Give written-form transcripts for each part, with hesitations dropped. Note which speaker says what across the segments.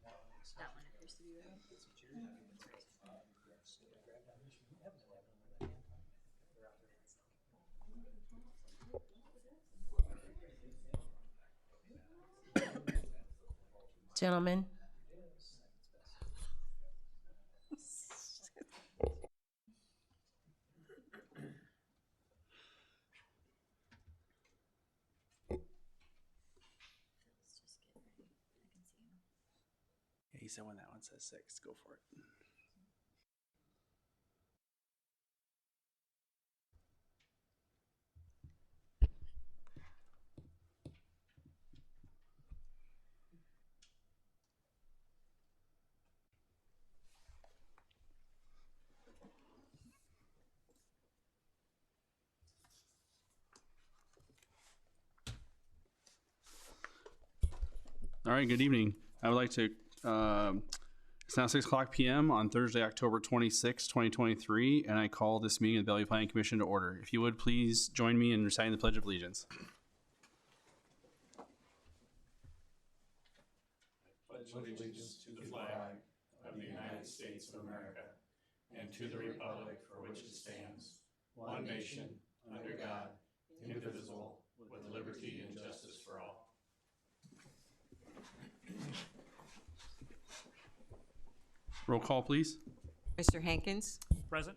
Speaker 1: That one appears to be right.
Speaker 2: Gentlemen.
Speaker 1: Let's just get ready. I can see him.
Speaker 3: Yeah, he said when that one says 6, go for it. All right, good evening. I would like to, it's now 6 o'clock p.m. on Thursday, October 26, 2023, and I call this meeting of the Bellevue Planning Commission to order. If you would, please join me in reciting the Pledge of Allegiance.
Speaker 4: Pledge allegiance to the flag of the United States of America and to the republic for which it stands, one nation, under God, indivisible, with liberty and justice for all.
Speaker 3: Roll call, please.
Speaker 5: Mr. Hankins,
Speaker 4: Present.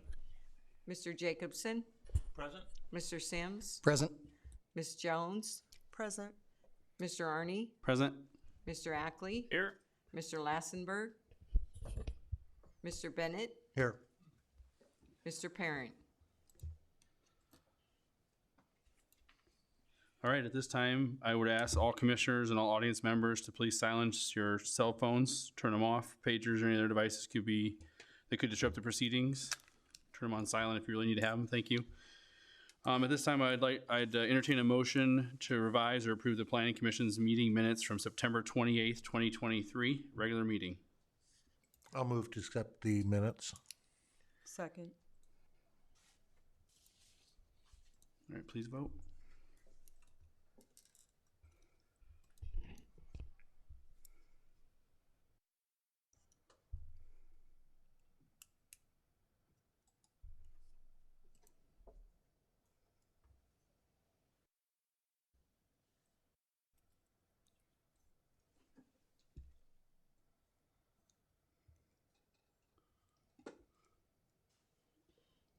Speaker 5: Mr. Jacobson,
Speaker 4: Present.
Speaker 5: Mr. Sims,
Speaker 6: Present.
Speaker 5: Ms. Jones,
Speaker 2: Present.
Speaker 5: Mr. Arney,
Speaker 3: Present.
Speaker 5: Mr. Ackley,
Speaker 4: Here.
Speaker 5: Mr. Lassenberg, Mr. Bennett,
Speaker 6: Here.
Speaker 5: Mr. Parent.
Speaker 3: All right, at this time, I would ask all commissioners and all audience members to please silence your cell phones, turn them off. Pagers or any other devices that could disrupt the proceedings. Turn them on silent if you really need to have them. Thank you. At this time, I'd entertain a motion to revise or approve the Planning Commission's meeting minutes from September 28th, 2023, regular meeting.
Speaker 6: I'll move to accept the minutes.
Speaker 2: Second.
Speaker 3: All right, please vote.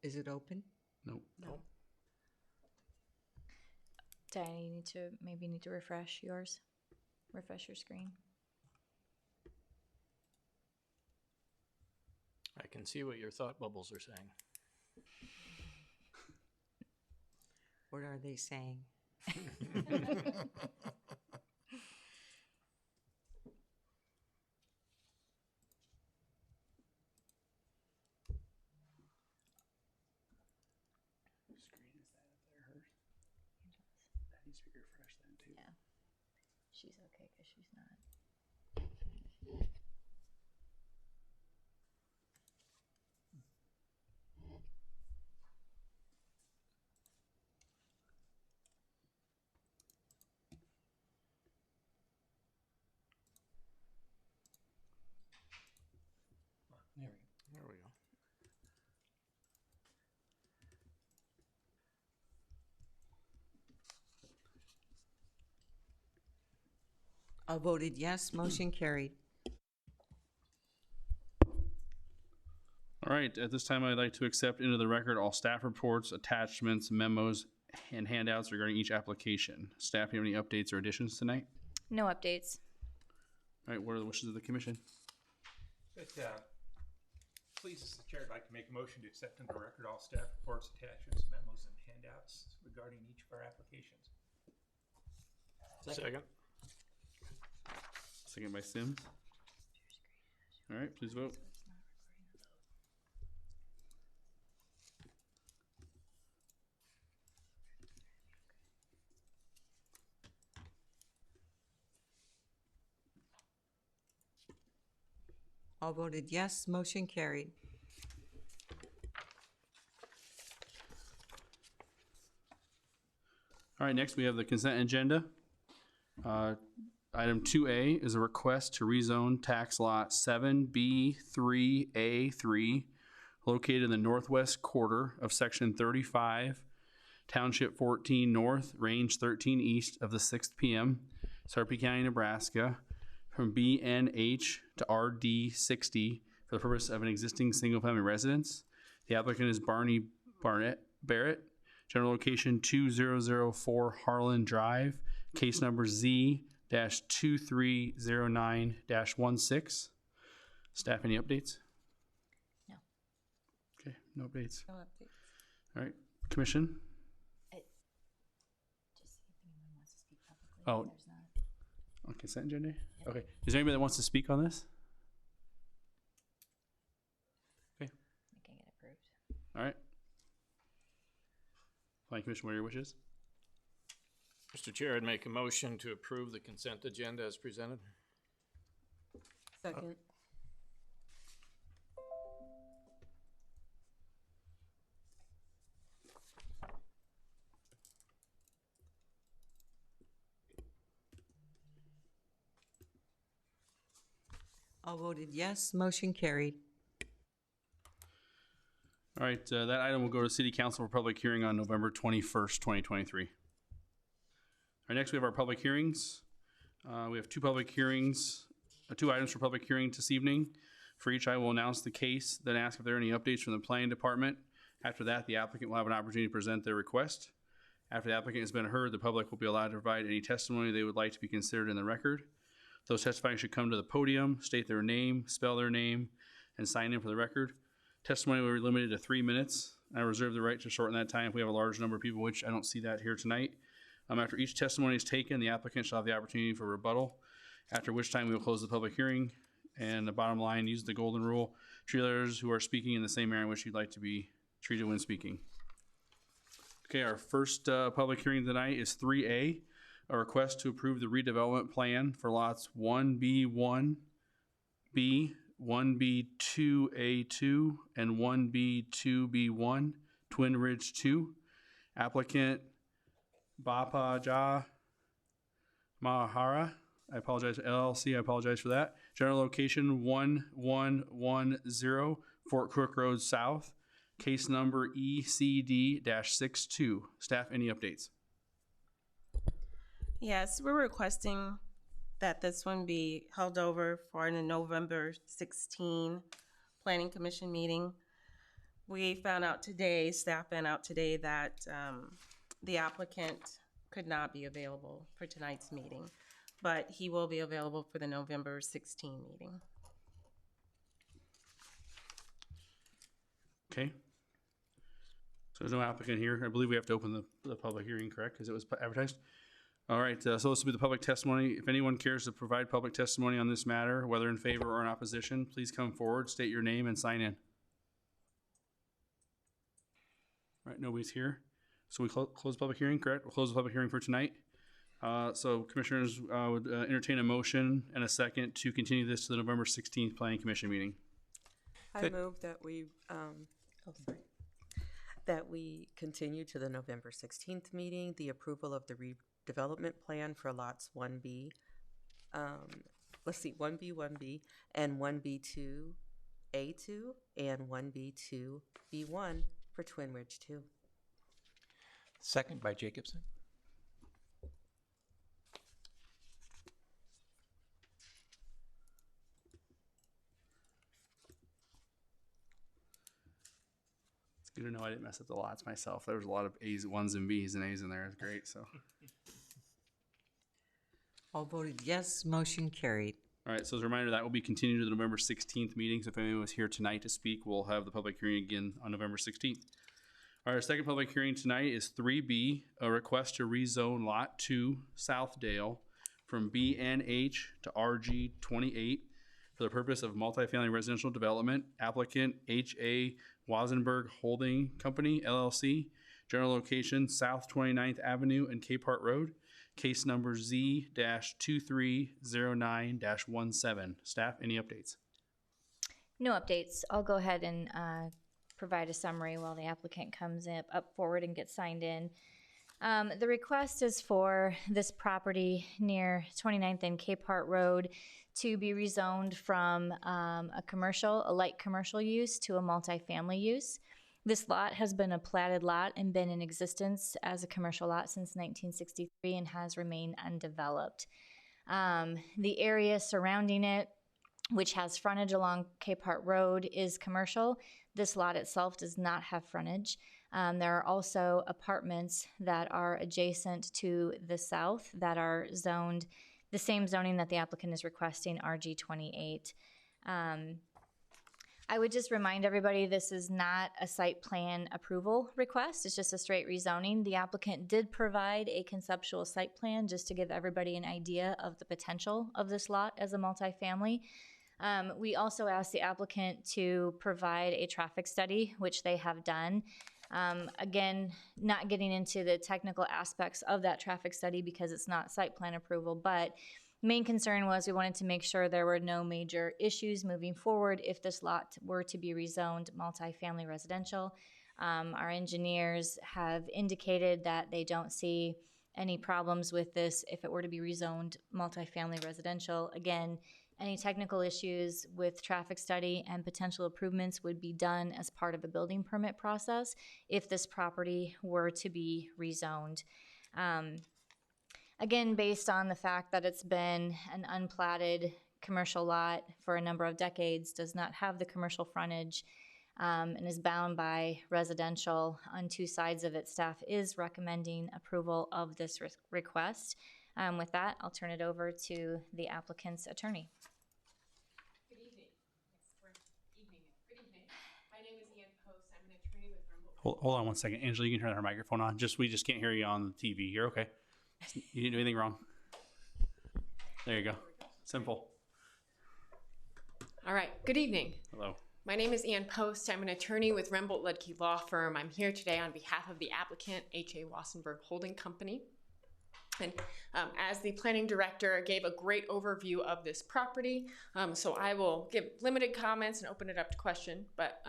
Speaker 5: Is it open?
Speaker 3: Nope.
Speaker 1: Diana, you need to refresh yours. Refresh your screen.
Speaker 4: I can see what your thought bubbles are saying.
Speaker 5: What are they saying?
Speaker 3: Screen is that up there, hers? That needs to be refreshed then too.
Speaker 1: Yeah. She's okay because she's not.
Speaker 4: There we go.
Speaker 5: All voted yes, motion carried.
Speaker 3: All right, at this time, I'd like to accept into the record all staff reports, attachments, memos, and handouts regarding each application. Staff, you have any updates or additions tonight?
Speaker 1: No updates.
Speaker 3: All right, what are the wishes of the commission?
Speaker 7: Please, as the chair, I'd like to make a motion to accept into the record all staff reports, attachments, memos, and handouts regarding each of our applications.
Speaker 4: Second.
Speaker 3: Second by Sims. All right, please vote.
Speaker 5: All voted yes, motion carried.
Speaker 3: All right, next we have the consent agenda. Item 2A is a request to rezone tax lot 7B3A3 located in the northwest quarter of Section 35, Township 14 North, Range 13 East of the 6th PM, Sarpy County, Nebraska, from BNH to RD 60 for the purpose of an existing single-family residence. The applicant is Barnett, Barrett, general location 2004 Harlan Drive, case number Z-2309-16. Staff, any updates?
Speaker 1: No.
Speaker 3: Okay, no updates.
Speaker 5: No updates.
Speaker 3: All right, commission?
Speaker 1: Just see if anyone wants to speak publicly.
Speaker 3: Oh.
Speaker 1: There's not.
Speaker 3: On consent agenda? Okay, is there anybody that wants to speak on this? Okay,
Speaker 1: We can get approved.
Speaker 3: all right. Planning Commission, what are your wishes?
Speaker 4: Mr. Chair, I'd make a motion to approve the consent agenda as presented.
Speaker 2: Second.
Speaker 5: All voted yes, motion carried.
Speaker 3: All right, that item will go to City Council for public hearing on November 21st, 2023. All right, next we have our public hearings. We have two public hearings, two items for public hearing this evening. For each, I will announce the case, then ask if there are any updates from the planning department. After that, the applicant will have an opportunity to present their request. After the applicant has been heard, the public will be allowed to provide any testimony they would like to be considered in the record. Those testifying should come to the podium, state their name, spell their name, and sign in for the record. Testimony will be limited to 3 minutes. I reserve the right to shorten that time if we have a large number of people, which I don't see that here tonight. After each testimony is taken, the applicant shall have the opportunity for rebuttal, after which time we will close the public hearing. And the bottom line, use the golden rule. Treat others who are speaking in the same manner in which you'd like to be treated when speaking. Okay, our first public hearing tonight is 3A, a request to approve the redevelopment plan for lots 1B1B, 1B2A2, and 1B2B1, Twin Ridge 2. Applicant Bapaja Mahara, I apologize, LLC, I apologize for that. General location 1110 Fort Cook Road South, case number ECD-62. Staff, any updates?
Speaker 8: Yes, we're requesting that this one be held over for the November 16 Planning Commission meeting. We found out today, staff found out today that the applicant could not be available for tonight's meeting, but he will be available for the November 16 meeting.
Speaker 3: Okay. So there's no applicant here. I believe we have to open the public hearing, correct? Because it was advertised. All right, so this will be the public testimony. If anyone cares to provide public testimony on this matter, whether in favor or in opposition, please come forward, state your name, and sign in. All right, nobody's here. So we close the public hearing, correct? We'll close the public hearing for tonight. So commissioners would entertain a motion and a second to continue this to the November 16th Planning Commission meeting.
Speaker 2: I move that we continue to the November 16th meeting, the approval of the redevelopment plan for lots 1B, 1B, and 1B2A2, and 1B2B1 for Twin Ridge 2.
Speaker 7: Second by Jacobson.
Speaker 3: It's good to know I didn't mess up the lots myself. There was a lot of A's, 1s and B's and A's in there. It's great, so.
Speaker 5: All voted yes, motion carried.
Speaker 3: All right, so as a reminder, that will be continued to the November 16th meeting. So if anyone was here tonight to speak, we'll have the public hearing again on November 16th. All right, our second public hearing tonight is 3B, a request to rezone Lot 2, Southdale, from BNH to RG 28 for the purpose of multifamily residential development. Applicant H.A. Wazenberg Holding Company, LLC. General location South 29th Avenue and Capehart Road. Case number Z-2309-17. Staff, any updates?
Speaker 1: No updates. I'll go ahead and provide a summary while the applicant comes up forward and gets signed in. The request is for this property near 29th and Cape Hart Road to be rezoned from a light commercial use to a multifamily use. This lot has been a platted lot and been in existence as a commercial lot since 1963 and has remained undeveloped. The area surrounding it, which has frontage along Cape Hart Road, is commercial. This lot itself does not have frontage. There are also apartments that are adjacent to the south that are zoned the same zoning that the applicant is requesting, RG28. I would just remind everybody this is not a site plan approval request. It's just a straight rezoning. The applicant did provide a conceptual site plan just to give everybody an idea of the potential of this lot as a multifamily. We also asked the applicant to provide a traffic study, which they have done. Again, not getting into the technical aspects of that traffic study because it's not site plan approval, but main concern was we wanted to make sure there were no major issues moving forward if this lot were to be rezoned multifamily residential. Our engineers have indicated that they don't see any problems with this if it were to be rezoned multifamily residential. Again, any technical issues with traffic study and potential improvements would be done as part of a building permit process if this property were to be rezoned. Again, based on the fact that it's been an unplatted commercial lot for a number of decades, does not have the commercial frontage, and is bound by residential on two sides of it, staff is recommending approval of this request. With that, I'll turn it over to the applicant's attorney.
Speaker 9: Good evening. Good evening. My name is Ian Post. I'm an attorney with Rumble.
Speaker 3: Hold on one second. Angela, you can turn her microphone on. We just can't hear you on the TV. You're okay. You didn't do anything wrong. There you go. Simple.
Speaker 9: All right. Good evening.
Speaker 3: Hello.
Speaker 9: My name is Ian Post. I'm an attorney with Rembolt Ludke Law Firm. I'm here today on behalf of the applicant, H.A. Wassenberg Holding Company. And as the planning director gave a great overview of this property, so I will give limited comments and open it up to question. But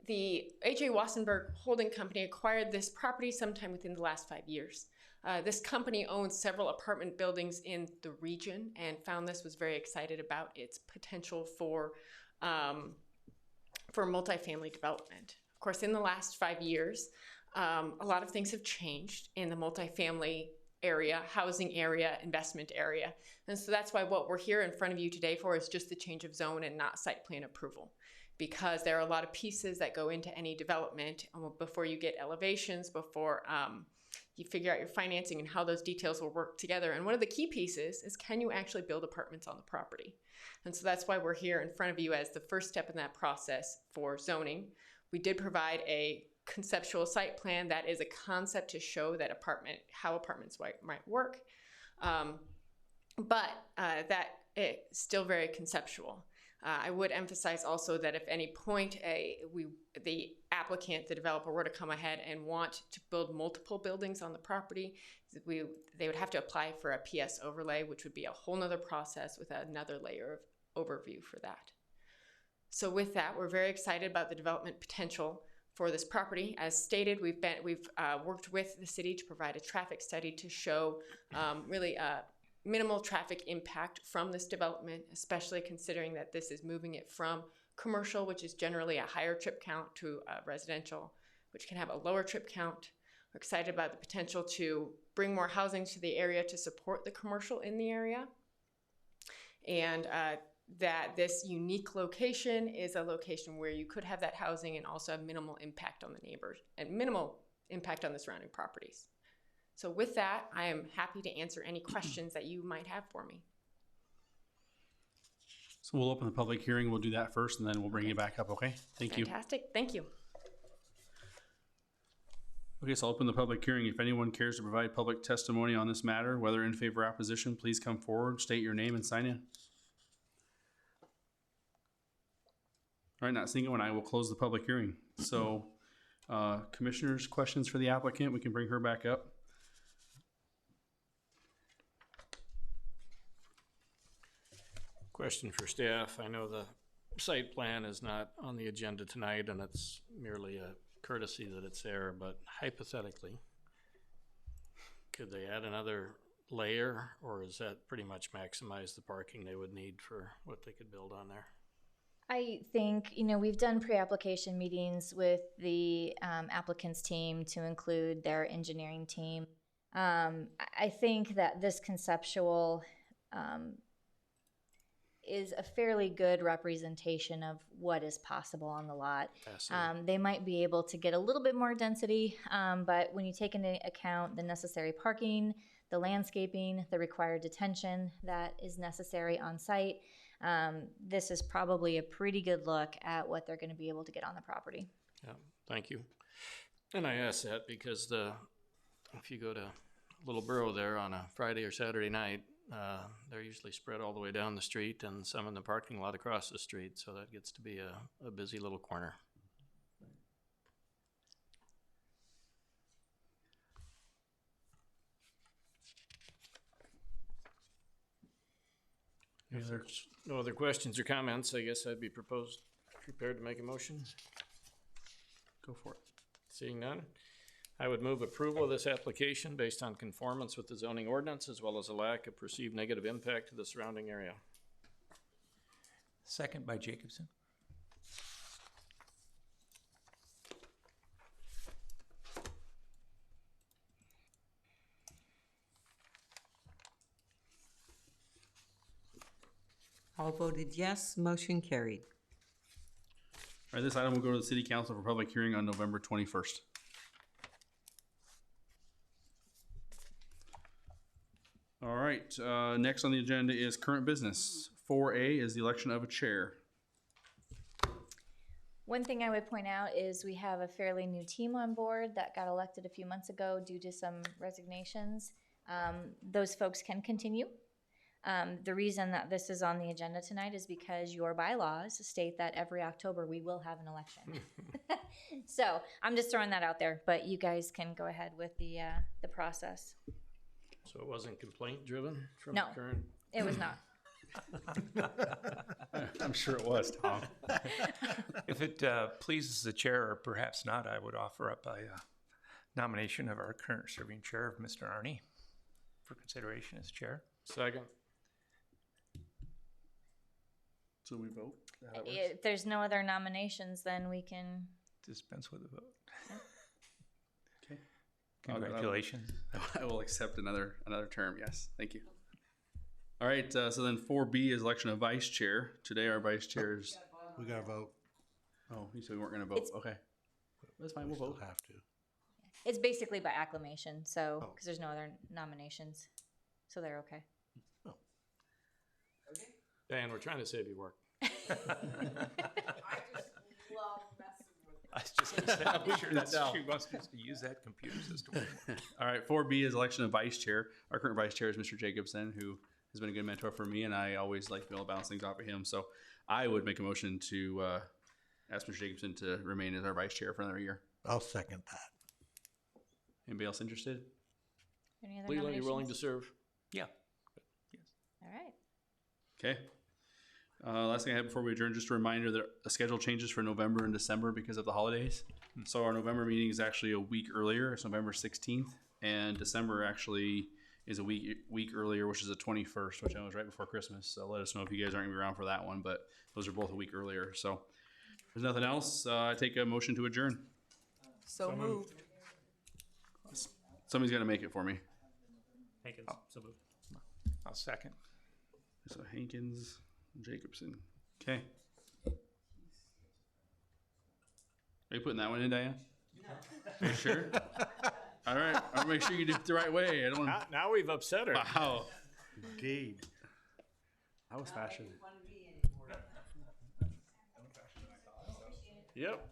Speaker 9: the H.A. Wassenberg Holding Company acquired this property sometime within the last 5 years. This company owns several apartment buildings in the region and found this was very excited about its potential for multifamily development. Of course, in the last 5 years, a lot of things have changed in the multifamily area, housing area, investment area. And so that's why what we're here in front of you today for is just the change of zone and not site plan approval. Because there are a lot of pieces that go into any development before you get elevations, before you figure out your financing and how those details will work together. And one of the key pieces is, can you actually build apartments on the property? And so that's why we're here in front of you as the first step in that process for zoning. We did provide a conceptual site plan that is a concept to show that how apartments might work, but that it's still very conceptual. I would emphasize also that if any point the applicant, the developer, were to come ahead and want to build multiple buildings on the property, they would have to apply for a PS overlay, which would be a whole nother process with another layer of overview for that. So with that, we're very excited about the development potential for this property. As stated, we've worked with the city to provide a traffic study to show really minimal traffic impact from this development, especially considering that this is moving it from commercial, which is generally a higher trip count, to residential, which can have a lower trip count. We're excited about the potential to bring more housing to the area to support the commercial in the area. And that this unique location is a location where you could have that housing and also have minimal impact on the neighbors and minimal impact on the surrounding properties. So with that, I am happy to answer any questions that you might have for me.
Speaker 3: So we'll open the public hearing. We'll do that first, and then we'll bring you back up, okay? Thank you.
Speaker 9: Fantastic. Thank you.
Speaker 3: Okay, so I'll open the public hearing. If anyone cares to provide public testimony on this matter, whether in favor or opposition, please come forward, state your name, and sign in. All right, not seeing anyone, I will close the public hearing. So, commissioners, questions for the applicant? We can bring her back up.
Speaker 4: Question for staff. I know the site plan is not on the agenda tonight, and it's merely a courtesy that it's there, but hypothetically,
Speaker 10: Could they add another layer, or is that pretty much maximize the parking they would need for what they could build on there?
Speaker 1: I think, we've done pre-application meetings with the applicant's team to include their engineering team. I think that this conceptual is a fairly good representation of what is possible on the lot. They might be able to get a little bit more density, but when you take into account the necessary parking, the landscaping, the required detention that is necessary on site, this is probably a pretty good look at what they're going to be able to get on the property.
Speaker 10: Yeah, thank you. And I ask that because if you go to Little Borough there on a Friday or Saturday night, they're usually spread all the way down the street and some in the parking lot across the street, so that gets to be a busy little corner. If there's no other questions or comments, I guess I'd be prepared to make a motion.
Speaker 3: Go for it.
Speaker 10: Seeing none, I would move approval of this application based on conformance with the zoning ordinance as well as a lack of perceived negative impact to the surrounding area.
Speaker 7: Second by Jacobson.
Speaker 5: All voted yes, motion carried.
Speaker 3: All right, this item will go to the city council for public hearing on November 21st. All right, next on the agenda is current business. 4A is the election of a chair.
Speaker 1: One thing I would point out is we have a fairly new team on board that got elected a few months ago due to some resignations. Those folks can continue. The reason that this is on the agenda tonight is because your bylaws state that every October we will have an election. So I'm just throwing that out there, but you guys can go ahead with the process.
Speaker 10: So it wasn't complaint driven from
Speaker 1: No.
Speaker 10: the current?
Speaker 1: It was not.
Speaker 3: I'm sure it was, Tom.
Speaker 7: If it pleases the chair, or perhaps not, I would offer up a nomination of our current serving chair, Mr. Arnie, for consideration as chair.
Speaker 10: Second.
Speaker 3: So we vote? Is that how it works?
Speaker 1: If there's no other nominations, then we can.
Speaker 7: Dispense with the vote.
Speaker 3: Okay.
Speaker 7: Congratulations.
Speaker 3: I will accept another term, yes. Thank you. All right, so then 4B is election of vice chair. Today our vice chair is...
Speaker 6: We gotta vote.
Speaker 3: Oh, you said we weren't going to vote. Okay. That's fine, we'll
Speaker 6: Still
Speaker 3: vote.
Speaker 6: have to.
Speaker 1: It's basically by acclamation, so
Speaker 6: Oh.
Speaker 1: because there's no other nominations, so they're okay.
Speaker 10: Dan, we're trying to save you work.
Speaker 7: I was just going to say, I'm sure that's, she wants us to use that computer system.
Speaker 3: All right, 4B is election of vice chair. Our current vice chair is Mr. Jacobson, who has been a good mentor for me, and I always like to be able to bounce things off of him. So I would make a motion to ask Mr. Jacobson to remain as our vice chair for another year.
Speaker 6: I'll second that.
Speaker 3: Anybody else interested?
Speaker 1: Any other
Speaker 10: Leland,
Speaker 1: nominations?
Speaker 10: you willing to serve?
Speaker 7: Yeah.
Speaker 1: All right.
Speaker 3: Okay. Last thing I have before we adjourn, just a reminder that the schedule changes for November and December because of the holidays. So our November meeting is actually a week earlier. It's November 16th, and December actually is a week earlier, which is the 21st, which I know is right before Christmas. So let us know if you guys aren't gonna be around for that one, but those are both a week earlier. So if there's nothing else, I take a motion to adjourn.
Speaker 5: So moved.
Speaker 3: Somebody's got to make it for me.
Speaker 7: Hankins, so moved. I'll second.
Speaker 3: So Hankins, Jacobson. Okay. Are you putting that one in, Diane? Are you sure? All right. I'll make sure you do it the right way. I don't want
Speaker 10: Now we've upset her.
Speaker 3: Wow. Indeed. I was fashioned.
Speaker 10: Yep.